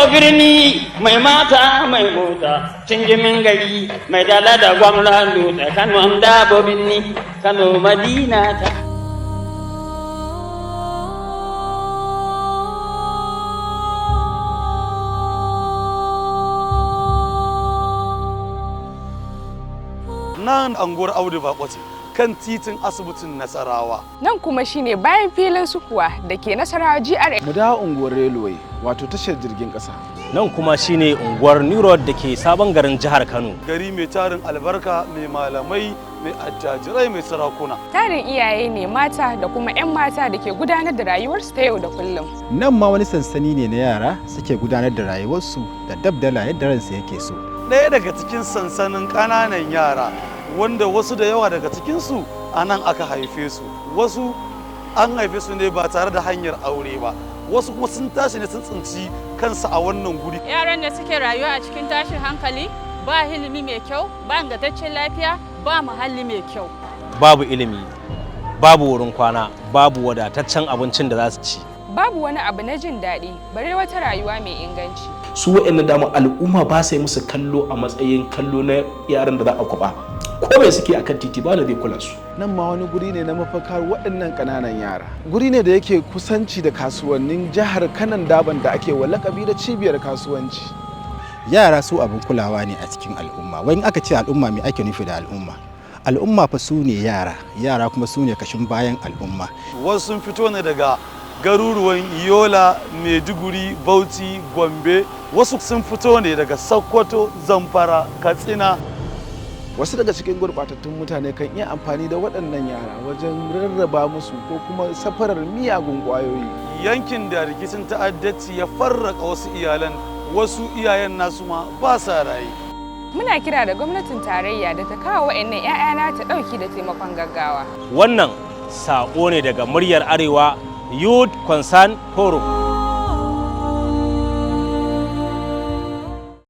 birni mai mata mai mota cinjimin gari mai dala da gwamnan dutse Kano dabo birni Kano Madina ta. Nan anguwar Audu Bako ce kan titin asibitin Nasarawa. Nan kuma shine bayan filin sukuwa da ke Nasarawa GRA. Mu dawo unguwar Railway wato tashar jirgin ƙasa. Nan kuma shine unguwar New Road da ke sabon garin jihar Kano. Gari mai tarin albarka, mai malamai, mai attajirai, mai sarakuna. Tarin iyaye ne mata da kuma 'yan mata da ke gudanar da rayuwarsu ta yau da kullum. Nan ma wani sansani ne na yara suke gudanar da rayuwarsu da dabdala yadda ransu yake so. Ɗaya daga cikin sansanin ƙananan yara wanda wasu da yawa daga cikinsu a nan aka haife su. Wasu an haife su ne ba tare da hanyar aure ba. Wasu kuma sun tashi ne sun tsinci kansu a wannan guri. Yaran da suke rayuwa a cikin tashin hankali ba ilimi mai kyau, ba ingantaccen lafiya, ba muhalli mai kyau. Babu ilimi, babu wurin kwana, babu wadataccen abincin da za su ci. Babu wani abu na jin daɗi, bare wata rayuwa mai inganci. Su waɗannan dama al'umma ba sai musu kallo a matsayin kallo na yaran da za a kwaba. Ko mai suke akan titi ba da zai kula su. Nan ma wani guri ne na mafakar waɗannan ƙananan yara. Guri ne da yake kusanci da kasuwannin jihar Kanan Daban da ake wa lakabi da cibiyar kasuwanci. Yara su abin kulawa ne a cikin al'umma. Wani aka ce al'umma me ake nufi da al'umma? Al'umma fa su ne yara, yara kuma su ne kashin bayan al'umma. Wasu sun fito ne daga garuruwan Yola, Maiduguri, Bauchi, Gombe. Wasu sun fito ne daga Sokoto, Zamfara, Katsina. Wasu daga cikin gurɓatattun mutane kan iya amfani da waɗannan yara wajen rarraba musu ko kuma safarar miyagun ƙwayoyi. Yankin da rikicin ta'addanci ya farraka wasu iyalan, wasu iyayen nasu ma ba sa raye. Muna kira da gwamnatin tarayya da ta kawo waɗannan 'ya'yana ta ɗauki da taimakon gaggawa. Wannan saƙo ne daga muryar Arewa Youth Concern Forum.